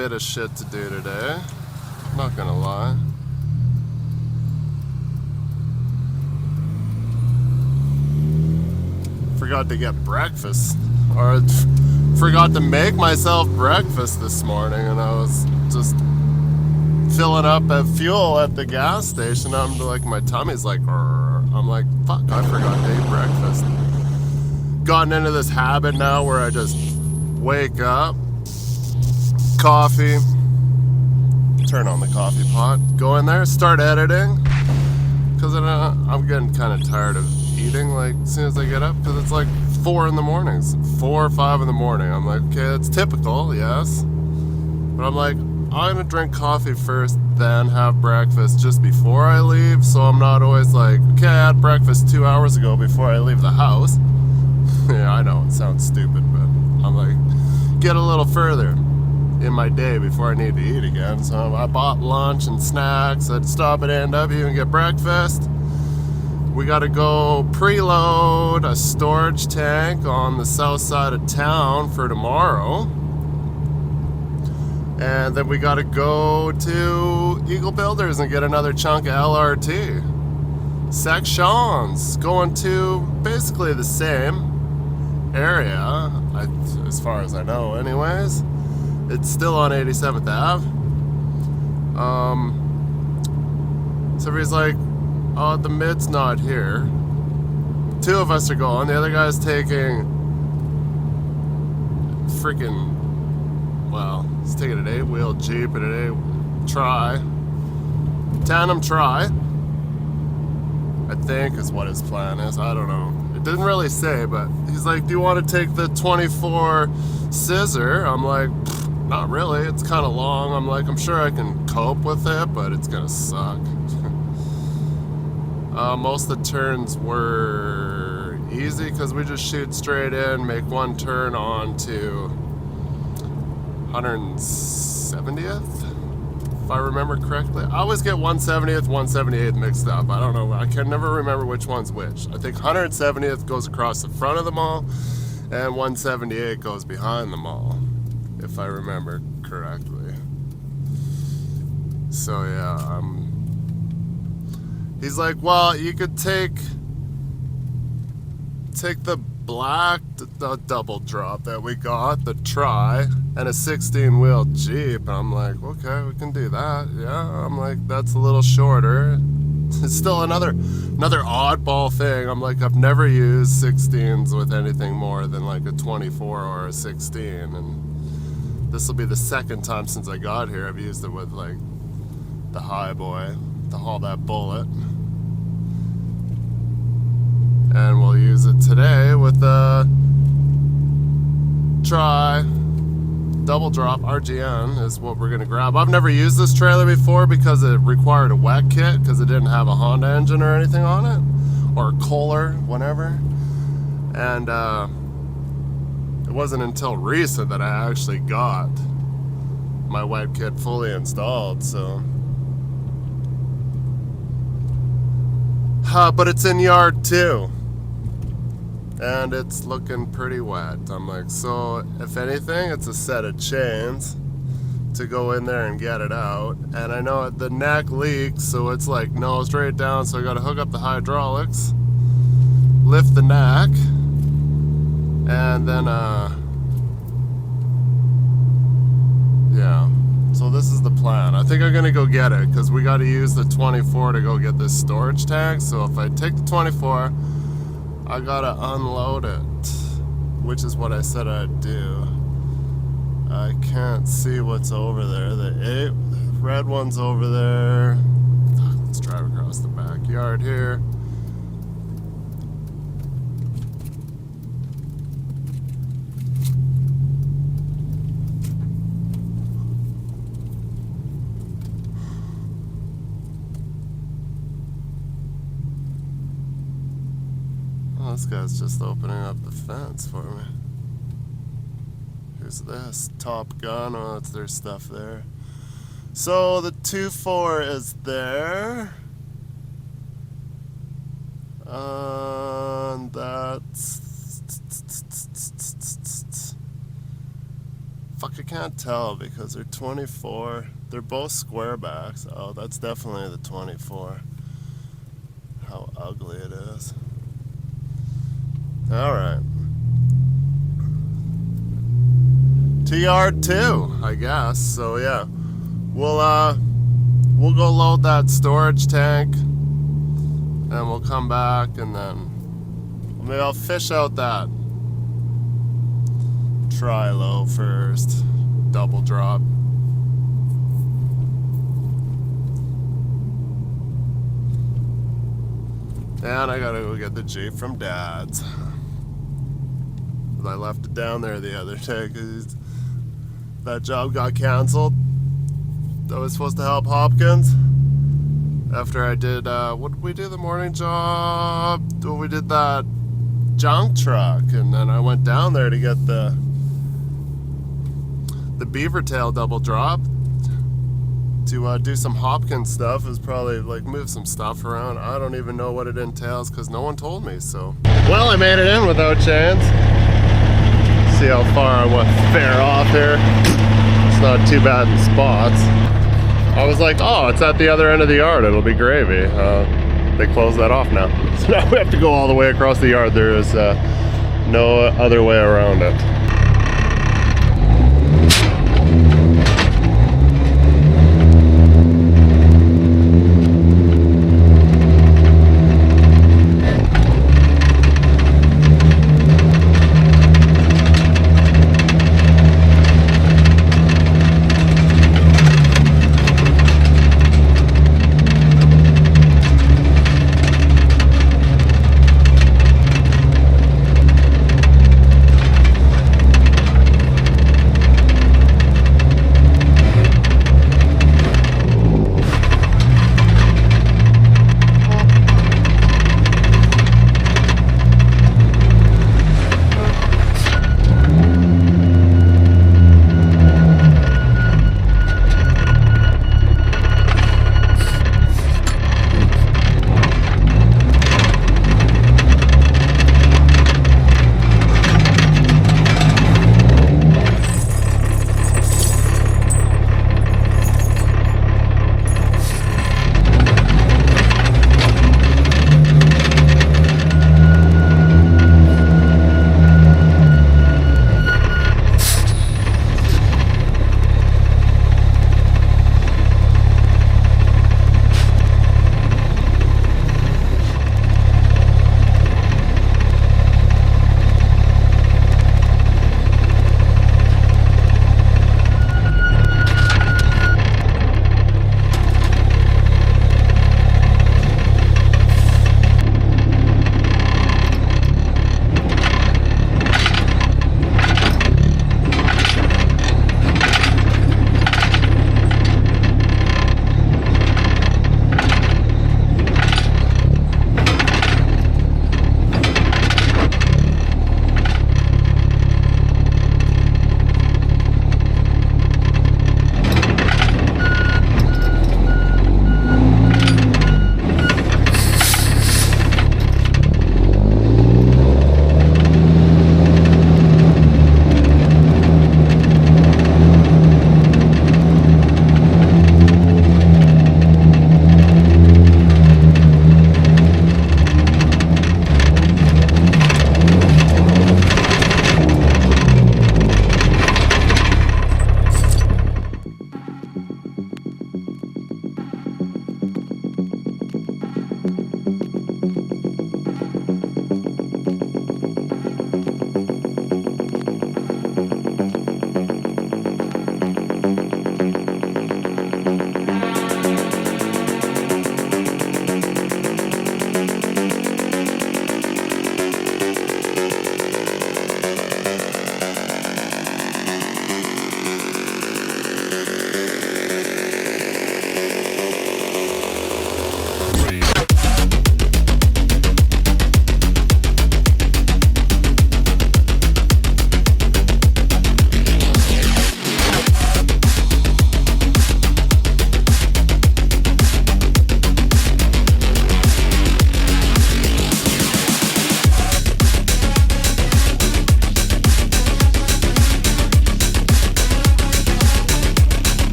bit of shit to do today. Not gonna lie. Forgot to get breakfast, or forgot to make myself breakfast this morning, and I was just filling up at fuel at the gas station. I'm like, my tummy's like, I'm like, fuck, I forgot to eat breakfast. Gotten into this habit now where I just wake up, coffee, turn on the coffee pot, go in there, start editing, because I'm getting kind of tired of eating like as soon as I get up, because it's like 4 in the mornings, 4 or 5 in the morning. I'm like, okay, it's typical, yes, but I'm like, I'm gonna drink coffee first, then have breakfast just before I leave, so I'm not always like, okay, I had breakfast 2 hours ago before I leave the house. Yeah, I know it sounds stupid, but I'm like, get a little further in my day before I need to eat again. So I bought lunch and snacks. I'd stop at A&W and get breakfast. We got to go preload a storage tank on the south side of town for tomorrow. And then we got to go to Eagle Builders and get another chunk of LRT. Sections going to basically the same area, as far as I know anyways. It's still on 87th Ave. So everybody's like, oh, the mid's not here. 2 of us are going, the other guy's taking freaking, well, he's taking an 8-wheel Jeep and an 8 tandem tri, I think is what his plan is. I don't know. It didn't really say, but he's like, do you want to take the 24 scissor? I'm like, not really. It's kind of long. I'm like, I'm sure I can cope with it, but it's going to suck. Most of the turns were easy because we just shoot straight in, make one turn on to 170th. If I remember correctly. I always get 170th, 178th mixed up. I don't know. I can never remember which one's which. I think 170th goes across the front of the mall, and 178 goes behind the mall, if I remember correctly. So yeah, he's like, well, you could take the black the double drop that we got, the tri, and a 16-wheel Jeep. And I'm like, okay, we can do that. Yeah, I'm like, that's a little shorter. It's still another oddball thing. I'm like, I've never used 16s with anything more than like a 24 or a 16, and this will be the second time since I got here I've used it with like the high boy to haul that bullet. And we'll use it today with the tri double drop RGN is what we're gonna grab. I've never used this trailer before because it required a wet kit because it didn't have a Honda engine or anything on it, or a Kohler, whatever. And it wasn't until recent that I actually got my wet kit fully installed. So, but it's in yard 2. And it's looking pretty wet. I'm like, so if anything, it's a set of chains to go in there and get it out. And I know the neck leaks, so it's like nose straight down, so I gotta hook up the hydraulics, lift the neck, and then yeah, so this is the plan. I think I'm gonna go get it because we gotta use the 24 to go get this storage tank. So if I take the 24, I gotta unload it, which is what I said I'd do. I can't see what's over there. The 8 red one's over there. Let's drive across the backyard here. Oh, this guy's just opening up the fence for me. Here's this Top Gun. Oh, that's their stuff there. So the 2.4 is there. And that's Fuck, I can't tell because they're 24. They're both square backs. Oh, that's definitely the 24. How ugly it is. Alright. To yard 2, I guess. So yeah. We'll go load that storage tank and we'll come back and then maybe I'll fish out that tri-low first, double drop. And I gotta go get the Jeep from Dad's. I left it down there the other day because that job got canceled. I was supposed to help Hopkins after I did, what did we do the morning job? We did that junk truck, and then I went down there to get the beaver tail double drop to do some Hopkins stuff. It was probably like move some stuff around. I don't even know what it entails because no one told me, so. Well, I made it in without chains. See how far I went fair off here. It's not too bad in spots. I was like, oh, it's at the other end of the yard. It'll be gravy. They closed that off now. So now we have to go all the way across the yard. There is no other way around it.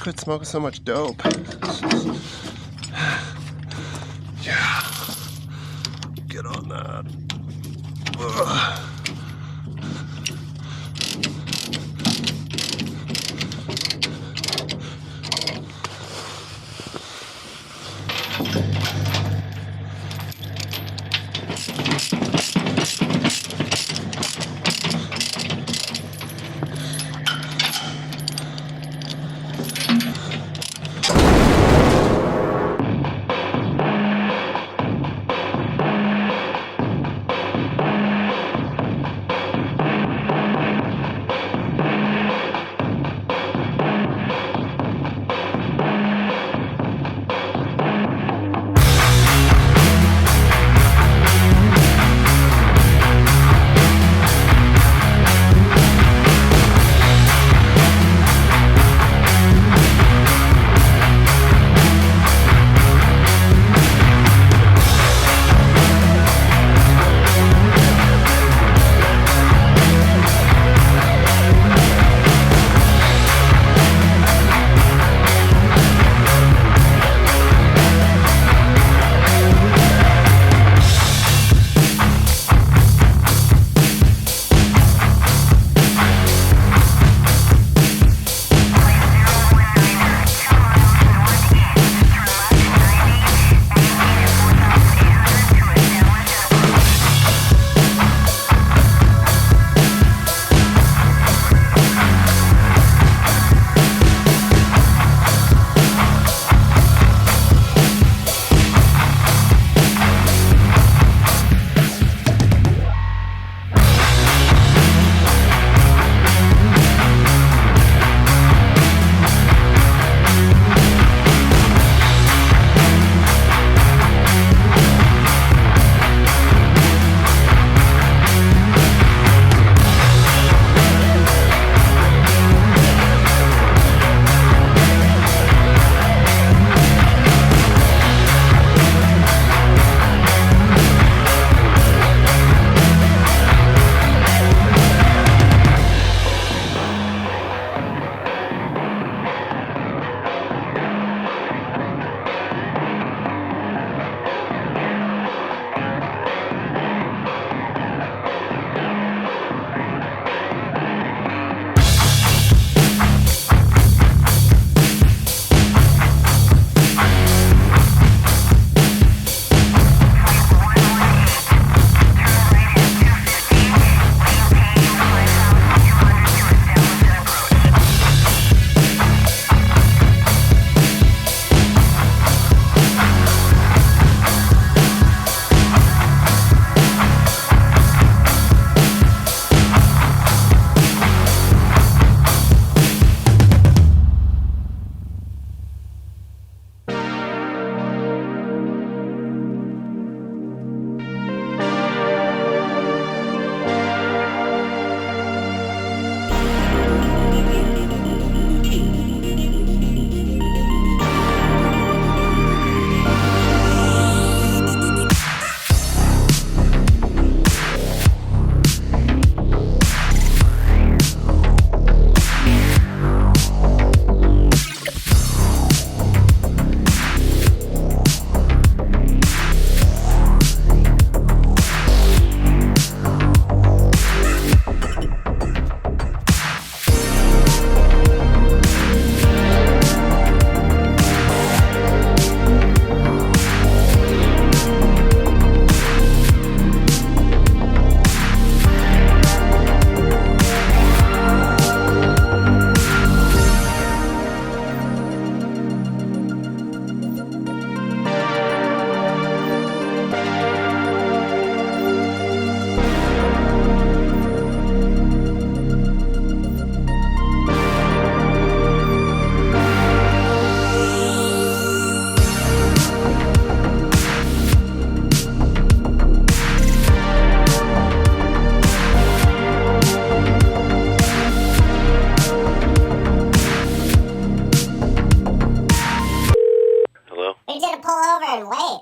quit smoking so much dope. Yeah. Get on that. Ugh.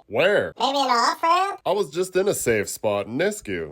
Where? Maybe an off-ramp? I was just in a safe spot in Nisku.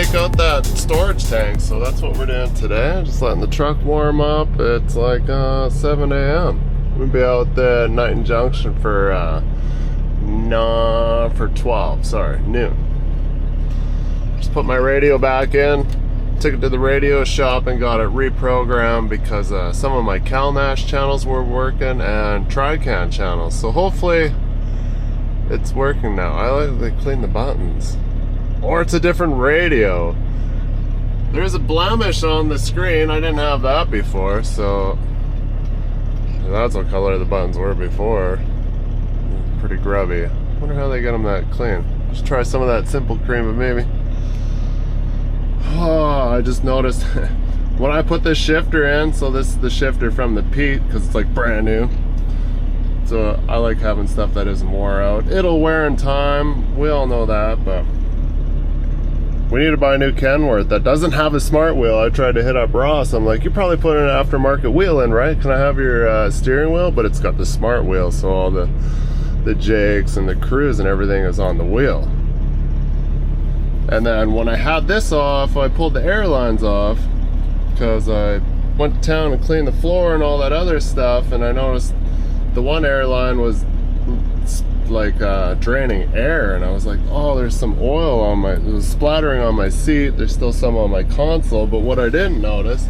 take out that storage tank, so that's what we're doing today. Just letting the truck warm up. It's like 7 a.m. We'll be out at Knighton Junction for 12, noon. Just put my radio back in, took it to the radio shop and got it reprogrammed because some of my CalNash channels were working and Trican channels. So hopefully it's working now. I like they clean the buttons. Or it's a different radio. There's a blemish on the screen. I didn't have that before, so that's what color the buttons were before. Pretty grubby. Wonder how they get them that clean. Just try some of that Simple Cream, but maybe. Oh, I just noticed when I put this shifter in, so this is the shifter from the Pete, because it's like brand new. So I like having stuff that isn't wore out. It'll wear in time, we all know that, but we need to buy a new Kenworth that doesn't have a smart wheel. I tried to hit up Ross. I'm like, you probably put an aftermarket wheel in, right? Can I have your steering wheel? But it's got the smart wheel, so all the jakes and the cruise and everything is on the wheel. And then when I had this off, I pulled the air lines off because I went to town and cleaned the floor and all that other stuff, and I noticed the one airline was like draining air, and I was like, oh, there's some oil on my, it was splattering on my seat. There's still some on my console. But what I didn't notice,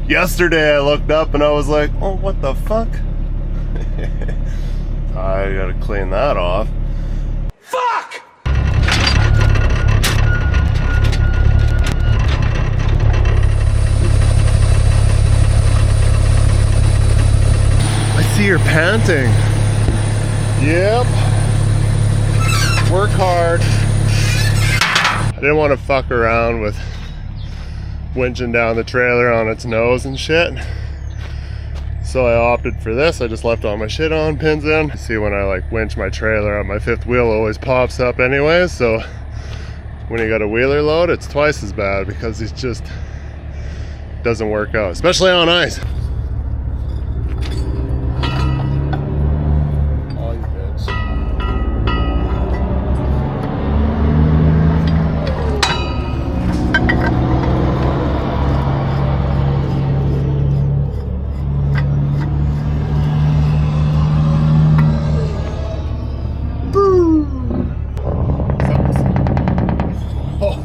yesterday I looked up and I was like, oh, what the fuck. I gotta clean that off. Fuck! I see you're panting. Yep. Work hard. I didn't want to fuck around with winching down the trailer on its nose and shit. So I opted for this. I just left all my shit on, pins in. See, when I like winch my trailer up, my fifth wheel always pops up anyways. So when you got a wheeler load, it's twice as bad because it just doesn't work out, especially on ice.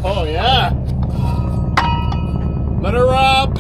Oh yeah, let her up.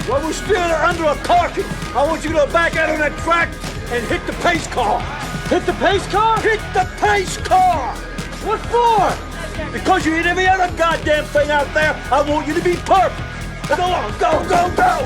While we're still under a caution, I want you to back out on that track and hit the pace car. Hit the pace car? Hit the pace car! What for? Because you hit every other goddamn thing out there, I want you to be perfect. Go on, go, go, go!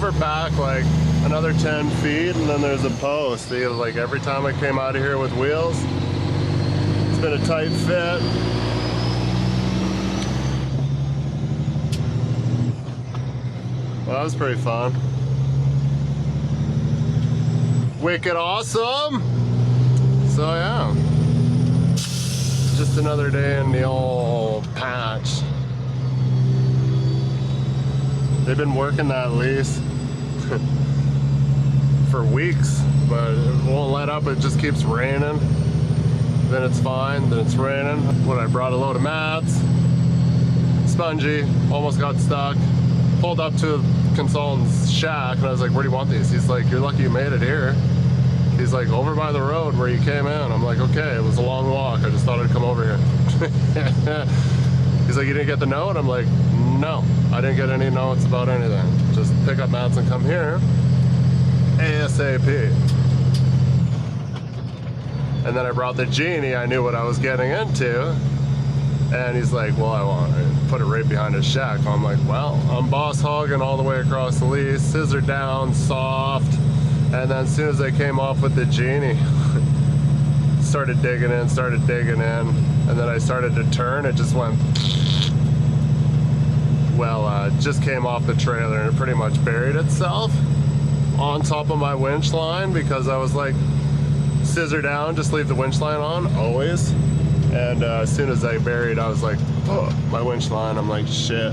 over back like another 10 feet, and then there's a post. See, like every time I came out of here with wheels, it's been a tight fit. Well, that was pretty fun. Wicked awesome. So yeah, just another day in the old patch. They've been working that lease for weeks, but it won't let up. It just keeps raining. Then it's fine, then it's raining. When I brought a load of mats, spongy, almost got stuck. Pulled up to a consultant's shack and I was like, where do you want these? He's like, you're lucky you made it here. He's like, over by the road where you came in. I'm like, okay, it was a long walk. I just thought I'd come over here. He's like, you didn't get the note? I'm like, no, I didn't get any notes about anything. Just pick up mats and come here ASAP. And then I brought the Genie. I knew what I was getting into. And he's like, well, I want to put it right behind his shack. I'm like, well, I'm boss hogging all the way across the lease, scissor down, soft. And then as soon as I came off with the Genie, started digging in, and then I started to turn, it just went, well, just came off the trailer and it pretty much buried itself on top of my winch line because I was like, scissor down, just leave the winch line on, always. And as soon as I buried, I was like, oh, my winch line, I'm like, shit.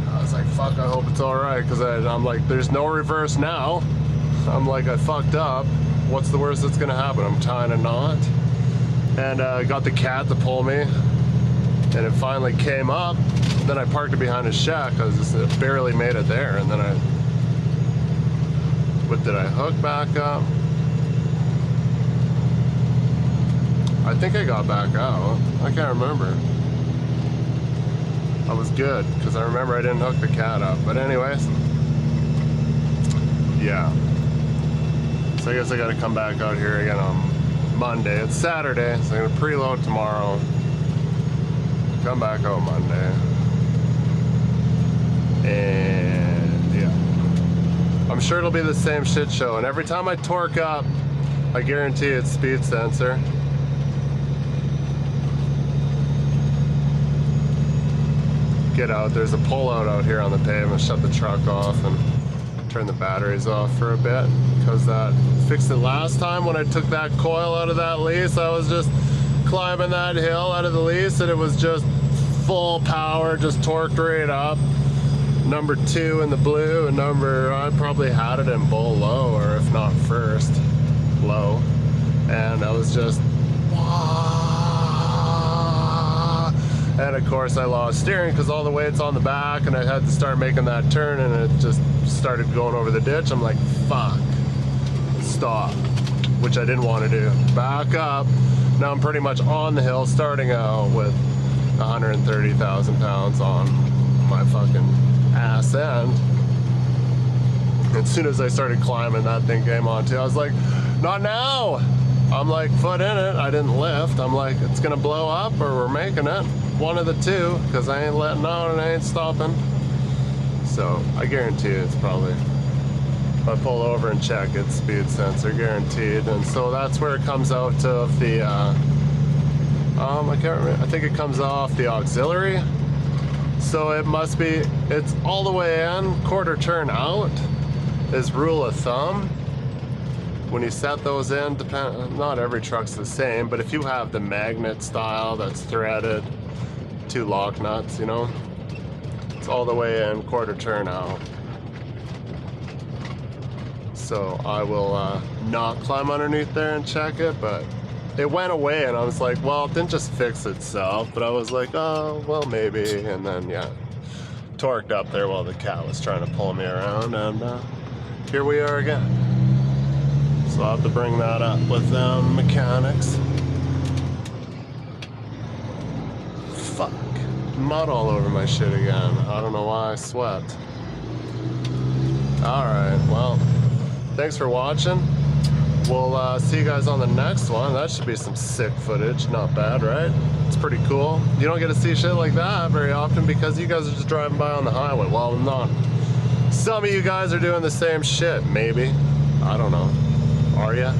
I was like, fuck, I hope it's all right, because I'm like, there's no reverse now. I'm like, I fucked up. What's the worst that's gonna happen? I'm tying a knot. And I got the cat to pull me, and it finally came up. Then I parked it behind his shack, because it barely made it there. And then what did I hook back up? I think I got back out. I can't remember. I was good, because I remember I didn't hook the cat up. But anyways, yeah. So I guess I gotta come back out here again on Monday. It's Saturday, so I'm gonna preload tomorrow. Come back out Monday. And yeah. I'm sure it'll be the same shit show. And every time I torque up, I guarantee it's speed sensor. Get out, there's a pull-out out here on the pavement. Shut the truck off and turn the batteries off for a bit, because that fixed it last time when I took that coil out of that lease. I was just climbing that hill out of the lease and it was just full power, just torqued right up. Number 2 in the blue, and I probably had it in bull low, or if not first, low. And I was just, and of course I lost steering because all the weight's on the back, and I had to start making that turn, and it just started going over the ditch. I'm like, fuck, stop, which I didn't want to do. Back up. Now I'm pretty much on the hill, starting out with 130,000 pounds on my fucking ass end. As soon as I started climbing, that thing came on too. I was like, not now. I'm like, foot in it. I didn't lift. I'm like, it's gonna blow up or we're making it. One of the two, because I ain't letting out and I ain't stopping. So I guarantee it's probably, if I pull over and check, it's speed sensor, guaranteed. And so that's where it comes out of the, I can't remember, I think it comes off the auxiliary. So it must be, it's all the way in, quarter turn out is rule of thumb. When you set those in, not every truck's the same, but if you have the magnet style that's threaded, 2 lock nuts, you know, it's all the way in, quarter turn out. So I will not climb underneath there and check it, but it went away, and I was like, well, it didn't just fix itself, but I was like, oh, well, maybe. And then, yeah, torqued up there while the cat was trying to pull me around, and here we are again. So I'll have to bring that up with them mechanics. Fuck. Mud all over my shit again. I don't know why I swept. Alright, well, thanks for watching. We'll see you guys on the next one. That should be some sick footage. Not bad, right? It's pretty cool. You don't get to see shit like that very often because you guys are just driving by on the highway. Well, not Some of you guys are doing the same shit, maybe. I don't know. Are ya?